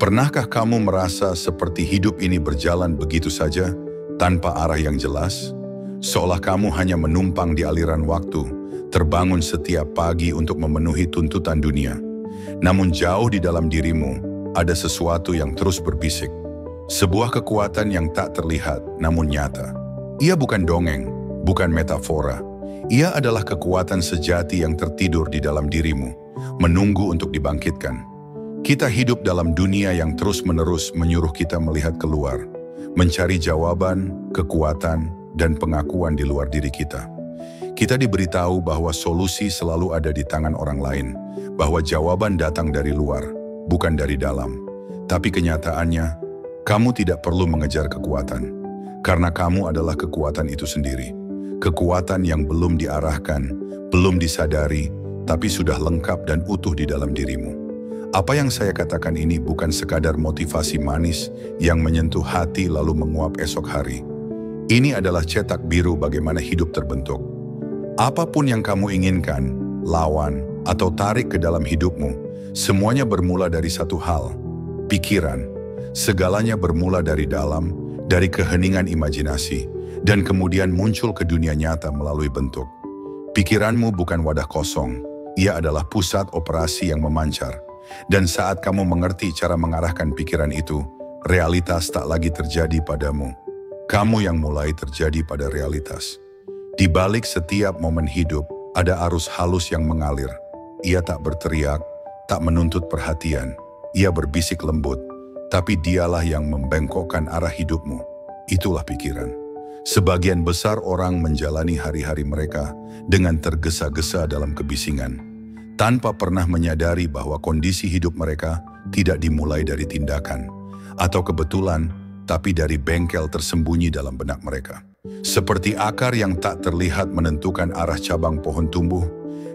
Pernahkah kamu merasa seperti hidup ini berjalan begitu saja, tanpa arah yang jelas? Seolah kamu hanya menumpang di aliran waktu, terbangun setiap pagi untuk memenuhi tuntutan dunia. Namun jauh di dalam dirimu, ada sesuatu yang terus berbisik. Sebuah kekuatan yang tak terlihat, namun nyata. Ia bukan dongeng, bukan metafora. Ia adalah kekuatan sejati yang tertidur di dalam dirimu, menunggu untuk dibangkitkan. Kita hidup dalam dunia yang terus-menerus menyuruh kita melihat keluar, mencari jawaban, kekuatan, dan pengakuan di luar diri kita. Kita diberitahu bahwa solusi selalu ada di tangan orang lain, bahwa jawaban datang dari luar, bukan dari dalam. Tapi kenyataannya, kamu tidak perlu mengejar kekuatan, karena kamu adalah kekuatan itu sendiri. Kekuatan yang belum diarahkan, belum disadari, tapi sudah lengkap dan utuh di dalam dirimu. Apa yang saya katakan ini bukan sekadar motivasi manis yang menyentuh hati lalu menguap esok hari. Ini adalah cetak biru bagaimana hidup terbentuk. Apapun yang kamu inginkan, lawan, atau tarik ke dalam hidupmu, semuanya bermula dari satu hal, pikiran. Segalanya bermula dari dalam, dari keheningan imajinasi, dan kemudian muncul ke dunia nyata melalui bentuk. Pikiranmu bukan wadah kosong, ia adalah pusat operasi yang memancar. Dan saat kamu mengerti cara mengarahkan pikiran itu, realitas tak lagi terjadi padamu. Kamu yang mulai terjadi pada realitas. Di balik setiap momen hidup, ada arus halus yang mengalir. Ia tak berteriak, tak menuntut perhatian. Ia berbisik lembut, tapi dialah yang membengkokkan arah hidupmu. Itulah pikiran. Sebagian besar orang menjalani hari-hari mereka dengan tergesa-gesa dalam kebisingan, tanpa pernah menyadari bahwa kondisi hidup mereka tidak dimulai dari tindakan atau kebetulan, tapi dari bengkel tersembunyi dalam benak mereka. Seperti akar yang tak terlihat menentukan arah cabang pohon tumbuh,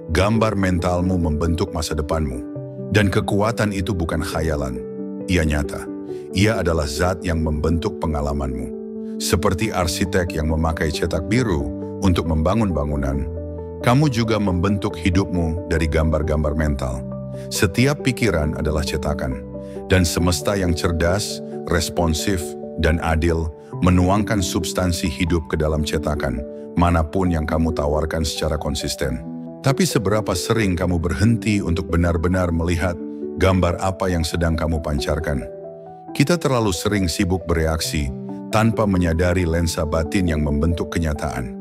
gambar mentalmu membentuk masa depanmu. Dan kekuatan itu bukan khayalan, ia nyata. Ia adalah zat yang membentuk pengalamanmu. Seperti arsitek yang memakai cetak biru untuk membangun bangunan, kamu juga membentuk hidupmu dari gambar-gambar mental. Setiap pikiran adalah cetakan, dan semesta yang cerdas, responsif, dan adil menuangkan substansi hidup ke dalam cetakan, manapun yang kamu tawarkan secara konsisten. Tapi seberapa sering kamu berhenti untuk benar-benar melihat gambar apa yang sedang kamu pancarkan? Kita terlalu sering sibuk bereaksi tanpa menyadari lensa batin yang membentuk kenyataan.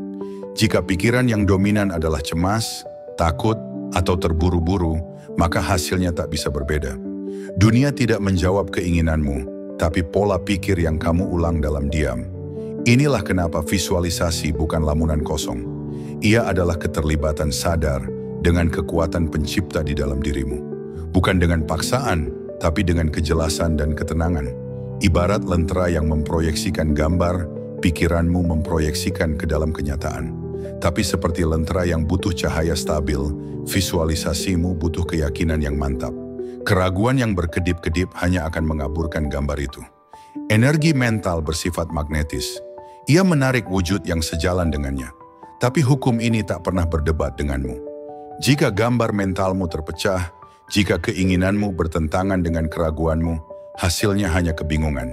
Jika pikiran yang dominan adalah cemas, takut, atau terburu-buru, maka hasilnya tak bisa berbeda. Dunia tidak menjawab keinginanmu, tapi pola pikir yang kamu ulang dalam diam. Inilah kenapa visualisasi bukan lamunan kosong. Ia adalah keterlibatan sadar dengan kekuatan pencipta di dalam dirimu. Bukan dengan paksaan, tapi dengan kejelasan dan ketenangan. Ibarat lentera yang memproyeksikan gambar, pikiranmu memproyeksikan ke dalam kenyataan. Tapi seperti lentera yang butuh cahaya stabil, visualisasimu butuh keyakinan yang mantap. Keraguan yang berkedip-kedip hanya akan mengaburkan gambar itu. Energi mental bersifat magnetis. Ia menarik wujud yang sejalan dengannya. Tapi hukum ini tak pernah berdebat denganmu. Jika gambar mentalmu terpecah, jika keinginanmu bertentangan dengan keraguanmu, hasilnya hanya kebingungan.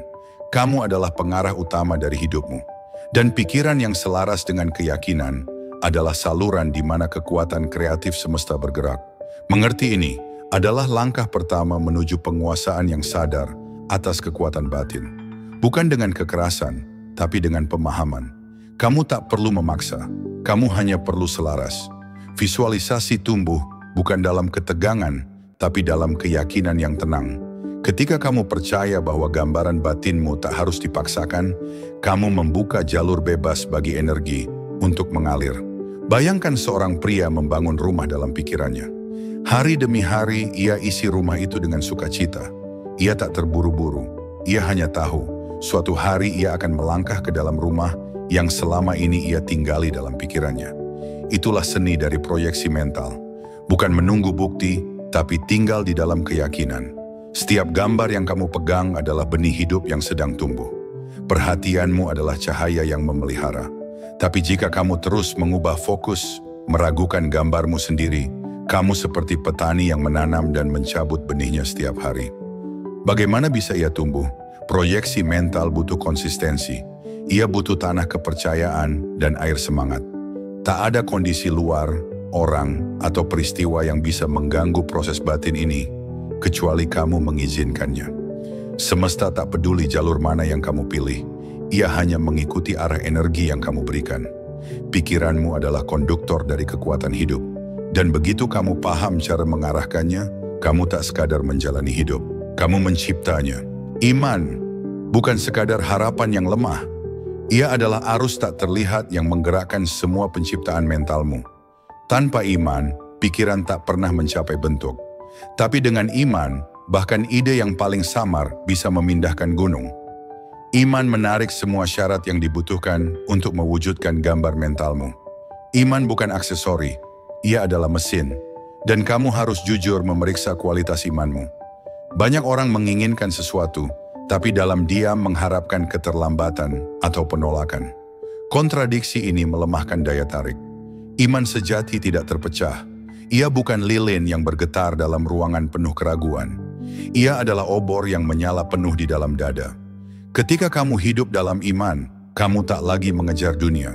Kamu adalah pengarah utama dari hidupmu. Dan pikiran yang selaras dengan keyakinan adalah saluran di mana kekuatan kreatif semesta bergerak. Mengerti ini adalah langkah pertama menuju penguasaan yang sadar atas kekuatan batin. Bukan dengan kekerasan, tapi dengan pemahaman. Kamu tak perlu memaksa, kamu hanya perlu selaras. Visualisasi tumbuh bukan dalam ketegangan, tapi dalam keyakinan yang tenang. Ketika kamu percaya bahwa gambaran batinmu tak harus dipaksakan, kamu membuka jalur bebas bagi energi untuk mengalir. Bayangkan seorang pria membangun rumah dalam pikirannya. Hari demi hari ia isi rumah itu dengan sukacita. Ia tak terburu-buru, ia hanya tahu suatu hari ia akan melangkah ke dalam rumah yang selama ini ia tinggali dalam pikirannya. Itulah seni dari proyeksi mental. Bukan menunggu bukti, tapi tinggal di dalam keyakinan. Setiap gambar yang kamu pegang adalah benih hidup yang sedang tumbuh. Perhatianmu adalah cahaya yang memelihara. Tapi jika kamu terus mengubah fokus, meragukan gambarmu sendiri, kamu seperti petani yang menanam dan mencabut benihnya setiap hari. Bagaimana bisa ia tumbuh? Proyeksi mental butuh konsistensi. Ia butuh tanah kepercayaan dan air semangat. Tak ada kondisi luar, orang, atau peristiwa yang bisa mengganggu proses batin ini, kecuali kamu mengizinkannya. Semesta tak peduli jalur mana yang kamu pilih, ia hanya mengikuti arah energi yang kamu berikan. Pikiranmu adalah konduktor dari kekuatan hidup, dan begitu kamu paham cara mengarahkannya, kamu tak sekadar menjalani hidup, kamu menciptanya. Iman bukan sekadar harapan yang lemah, ia adalah arus tak terlihat yang menggerakkan semua penciptaan mentalmu. Tanpa iman, pikiran tak pernah mencapai bentuk. Tapi dengan iman, bahkan ide yang paling samar bisa memindahkan gunung. Iman menarik semua syarat yang dibutuhkan untuk mewujudkan gambar mentalmu. Iman bukan aksesori, ia adalah mesin. Dan kamu harus jujur memeriksa kualitas imanmu. Banyak orang menginginkan sesuatu, tapi dalam diam mengharapkan keterlambatan atau penolakan. Kontradiksi ini melemahkan daya tarik. Iman sejati tidak terpecah. Ia bukan lilin yang bergetar dalam ruangan penuh keraguan. Ia adalah obor yang menyala penuh di dalam dada. Ketika kamu hidup dalam iman, kamu tak lagi mengejar dunia.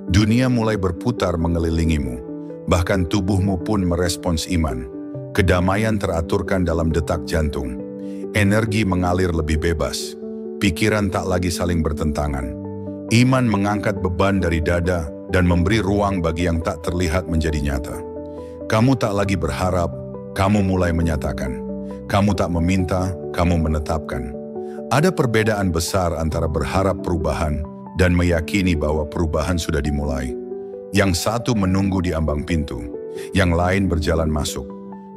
Dunia mulai berputar mengelilingimu. Bahkan tubuhmu pun merespons iman. Kedamaian teraturkan dalam detak jantung. Energi mengalir lebih bebas, pikiran tak lagi saling bertentangan. Iman mengangkat beban dari dada dan memberi ruang bagi yang tak terlihat menjadi nyata. Kamu tak lagi berharap, kamu mulai menyatakan. Kamu tak meminta, kamu menetapkan. Ada perbedaan besar antara berharap perubahan dan meyakini bahwa perubahan sudah dimulai. Yang satu menunggu di ambang pintu, yang lain berjalan masuk.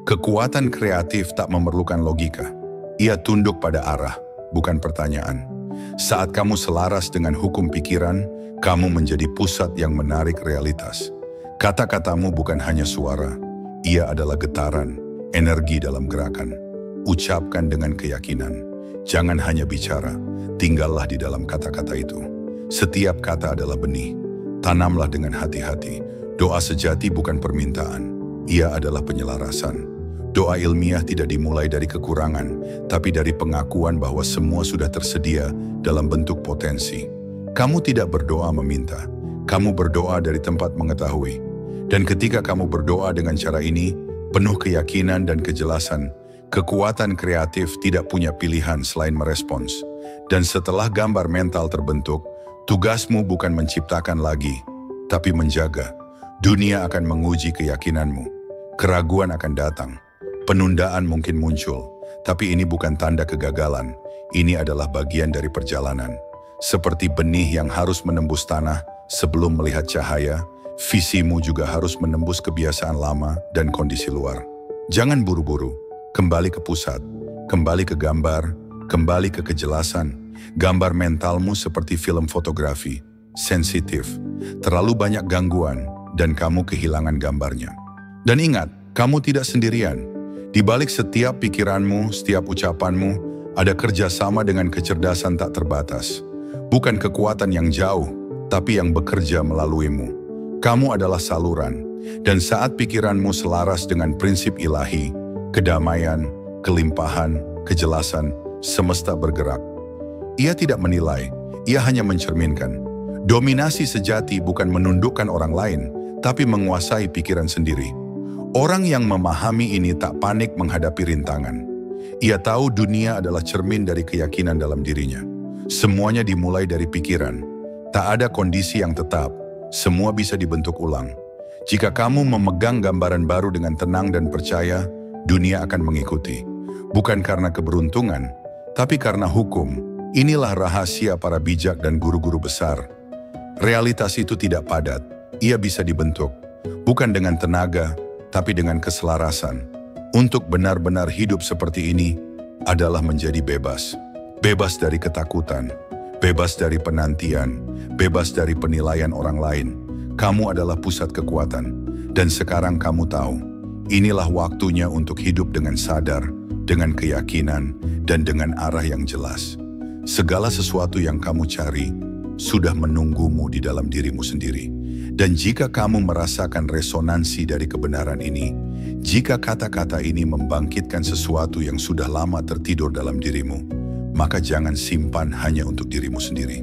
Kekuatan kreatif tak memerlukan logika. Ia tunduk pada arah, bukan pertanyaan. Saat kamu selaras dengan hukum pikiran, kamu menjadi pusat yang menarik realitas. Kata-katamu bukan hanya suara, ia adalah getaran, energi dalam gerakan. Ucapkan dengan keyakinan. Jangan hanya bicara, tinggallah di dalam kata-kata itu. Setiap kata adalah benih. Tanamlah dengan hati-hati. Doa sejati bukan permintaan, ia adalah penyelarasan. Doa ilmiah tidak dimulai dari kekurangan, tapi dari pengakuan bahwa semua sudah tersedia dalam bentuk potensi. Kamu tidak berdoa meminta, kamu berdoa dari tempat mengetahui. Dan ketika kamu berdoa dengan cara ini, penuh keyakinan dan kejelasan, kekuatan kreatif tidak punya pilihan selain merespons. Dan setelah gambar mental terbentuk, tugasmu bukan menciptakan lagi, tapi menjaga. Dunia akan menguji keyakinanmu. Keraguan akan datang. Penundaan mungkin muncul, tapi ini bukan tanda kegagalan. Ini adalah bagian dari perjalanan. Seperti benih yang harus menembus tanah sebelum melihat cahaya, visimu juga harus menembus kebiasaan lama dan kondisi luar. Jangan buru-buru, kembali ke pusat, kembali ke gambar, kembali ke kejelasan. Gambar mentalmu seperti film fotografi, sensitif, terlalu banyak gangguan, dan kamu kehilangan gambarnya. Dan ingat, kamu tidak sendirian. Di balik setiap pikiranmu, setiap ucapanmu, ada kerjasama dengan kecerdasan tak terbatas. Bukan kekuatan yang jauh, tapi yang bekerja melaluimu. Kamu adalah saluran, dan saat pikiranmu selaras dengan prinsip ilahi, kedamaian, kelimpahan, kejelasan, semesta bergerak. Ia tidak menilai, ia hanya mencerminkan. Dominasi sejati bukan menundukkan orang lain, tapi menguasai pikiran sendiri. Orang yang memahami ini tak panik menghadapi rintangan. Ia tahu dunia adalah cermin dari keyakinan dalam dirinya. Semuanya dimulai dari pikiran. Tak ada kondisi yang tetap, semua bisa dibentuk ulang. Jika kamu memegang gambaran baru dengan tenang dan percaya, dunia akan mengikuti. Bukan karena keberuntungan, tapi karena hukum. Inilah rahasia para bijak dan guru-guru besar. Realitas itu tidak padat, ia bisa dibentuk. Bukan dengan tenaga, tapi dengan keselarasan. Untuk benar-benar hidup seperti ini adalah menjadi bebas. Bebas dari ketakutan, bebas dari penantian, bebas dari penilaian orang lain. Kamu adalah pusat kekuatan, dan sekarang kamu tahu, inilah waktunya untuk hidup dengan sadar, dengan keyakinan, dan dengan arah yang jelas. Segala sesuatu yang kamu cari sudah menunggumu di dalam dirimu sendiri. Dan jika kamu merasakan resonansi dari kebenaran ini, jika kata-kata ini membangkitkan sesuatu yang sudah lama tertidur dalam dirimu, maka jangan simpan hanya untuk dirimu sendiri.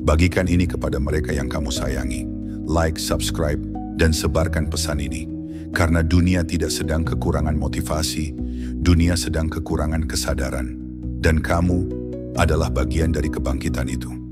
Bagikan ini kepada mereka yang kamu sayangi. Like, subscribe, dan sebarkan pesan ini. Karena dunia tidak sedang kekurangan motivasi, dunia sedang kekurangan kesadaran. Dan kamu adalah bagian dari kebangkitan itu.